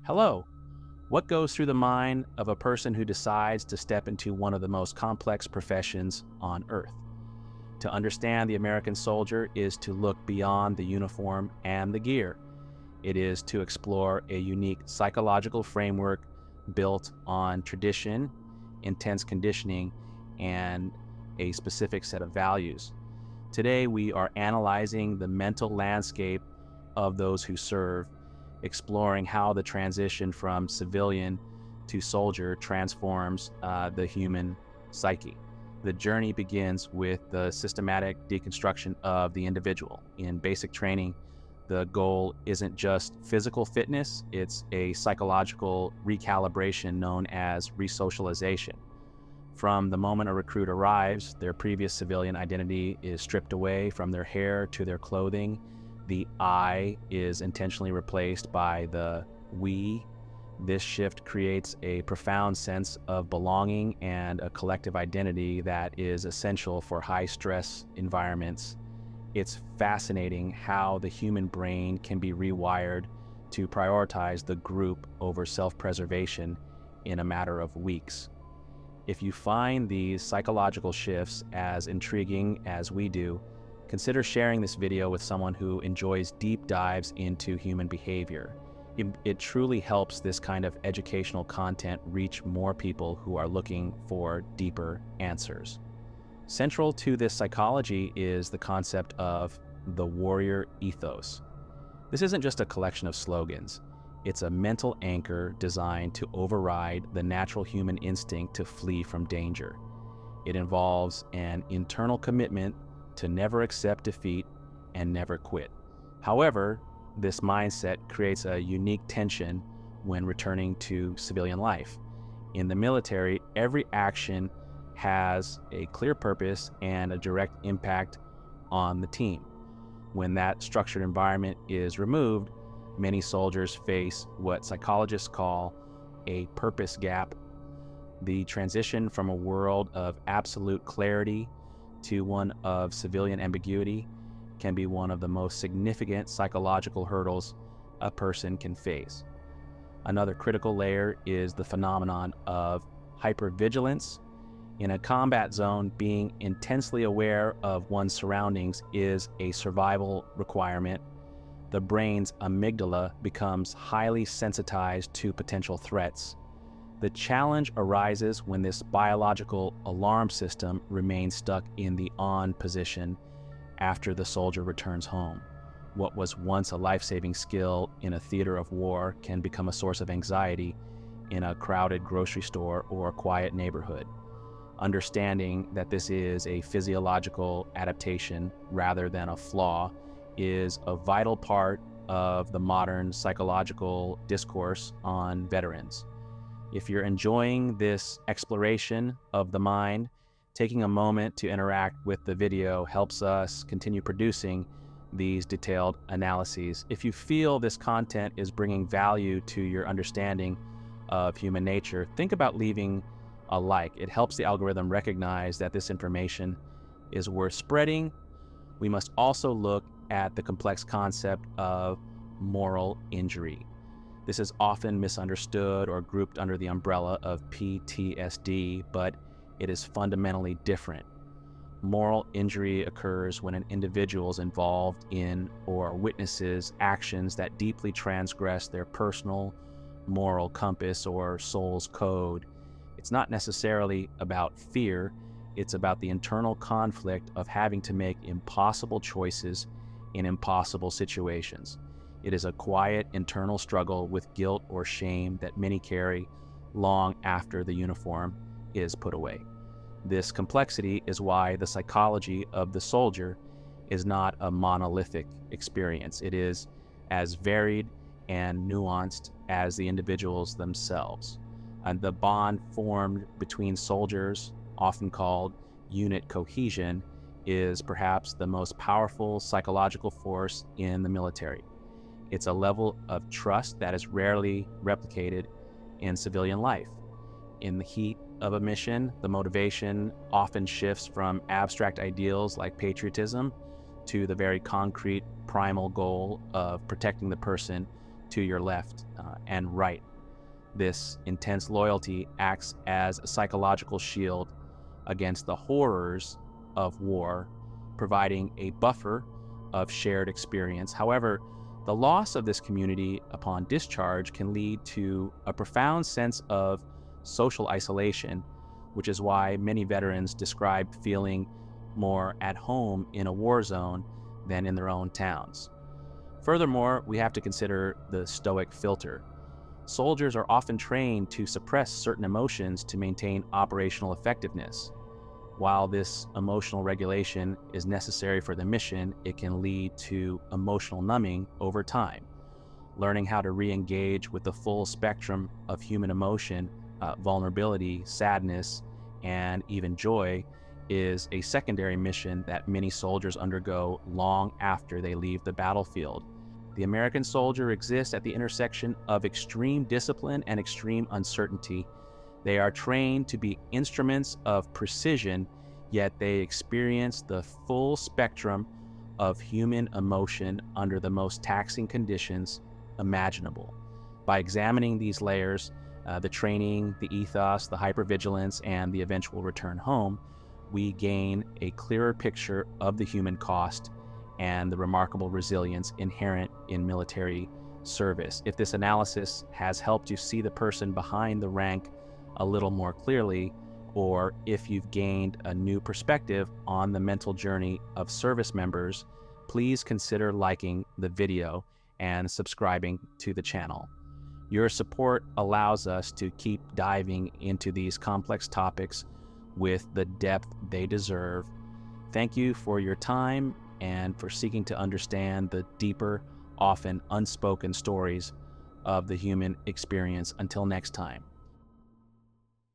Hello. What goes through the mind of a person who decides to step into one of the most complex professions on Earth? To understand the American soldier is to look beyond the uniform and the gear. It is to explore a unique psychological framework built on tradition, intense conditioning, and a specific set of values. Today, we are analyzing the mental landscape of those who serve, exploring how the transition from civilian to soldier transforms the human psyche. The journey begins with the systematic deconstruction of the individual. In basic training, the goal isn't just physical fitness, it's a psychological recalibration known as resocialization. From the moment a recruit arrives, their previous civilian identity is stripped away, from their hair to their clothing. The I is intentionally replaced by the we. This shift creates a profound sense of belonging and a collective identity that is essential for high-stress environments. It's fascinating how the human brain can be rewired to prioritize the group over self-preservation in a matter of weeks. If you find these psychological shifts as intriguing as we do, consider sharing this video with someone who enjoys deep dives into human behavior. It truly helps this kind of educational content reach more people who are looking for deeper answers. Central to this psychology is the concept of the warrior ethos. This isn't just a collection of slogans. It's a mental anchor designed to override the natural human instinct to flee from danger. It involves an internal commitment to never accept defeat and never quit. However, this mindset creates a unique tension when returning to civilian life. In the military, every action has a clear purpose and a direct impact on the team. When that structured environment is removed, many soldiers face what psychologists call a purpose gap. The transition from a world of absolute clarity to one of civilian ambiguity can be one of the most significant psychological hurdles a person can face. Another critical layer is the phenomenon of hypervigilance. In a combat zone, being intensely aware of one's surroundings is a survival requirement. The brain's amygdala becomes highly sensitized to potential threats. The challenge arises when this biological alarm system remains stuck in the on position after the soldier returns home. What was once a life-saving skill in a theater of war can become a source of anxiety in a crowded grocery store or a quiet neighborhood. Understanding that this is a physiological adaptation rather than a flaw is a vital part of the modern psychological discourse on veterans. If you're enjoying this exploration of the mind, taking a moment to interact with the video helps us continue producing these detailed analyses. If you feel this content is bringing value to your understanding of human nature, think about leaving a like. It helps the algorithm recognize that this information is worth spreading. We must also look at the complex concept of moral injury. This is often misunderstood or grouped under the umbrella of PTSD, but it is fundamentally different. Moral injury occurs when an individual is involved in or witnesses actions that deeply transgress their personal moral compass or soul's code. It's not necessarily about fear, it's about the internal conflict of having to make impossible choices in impossible situations. It is a quiet internal struggle with guilt or shame that many carry long after the uniform is put away. This complexity is why the psychology of the soldier is not a monolithic experience. It is as varied and nuanced as the individuals themselves. And the bond formed between soldiers, often called unit cohesion, is perhaps the most powerful psychological force in the military. It's a level of trust that is rarely replicated in civilian life. In the heat of a mission, the motivation often shifts from abstract ideals like patriotism to the very concrete primal goal of protecting the person to your left and right. This intense loyalty acts as a psychological shield against the horrors of war, providing a buffer of shared experience. However, the loss of this community upon discharge can lead to a profound sense of social isolation, which is why many veterans describe feeling more at home in a war zone than in their own towns. Furthermore, we have to consider the stoic filter. Soldiers are often trained to suppress certain emotions to maintain operational effectiveness. While this emotional regulation is necessary for the mission, it can lead to emotional numbing over time. Learning how to re-engage with the full spectrum of human emotion, vulnerability, sadness, and even joy is a secondary mission that many soldiers undergo long after they leave the battlefield. The American soldier exists at the intersection of extreme discipline and extreme uncertainty. They are trained to be instruments of precision, yet they experience the full spectrum of human emotion under the most taxing conditions imaginable. By examining these layers, the training, the ethos, the hypervigilance, and the eventual return home, we gain a clearer picture of the human cost and the remarkable resilience inherent in military service. If this analysis has helped you see the person behind the rank a little more clearly, or if you've gained a new perspective on the mental journey of service members, please consider liking the video and subscribing to the channel. Your support allows us to keep diving into these complex topics with the depth they deserve. Thank you for your time and for seeking to understand the deeper, often unspoken stories of the human experience. Until next time.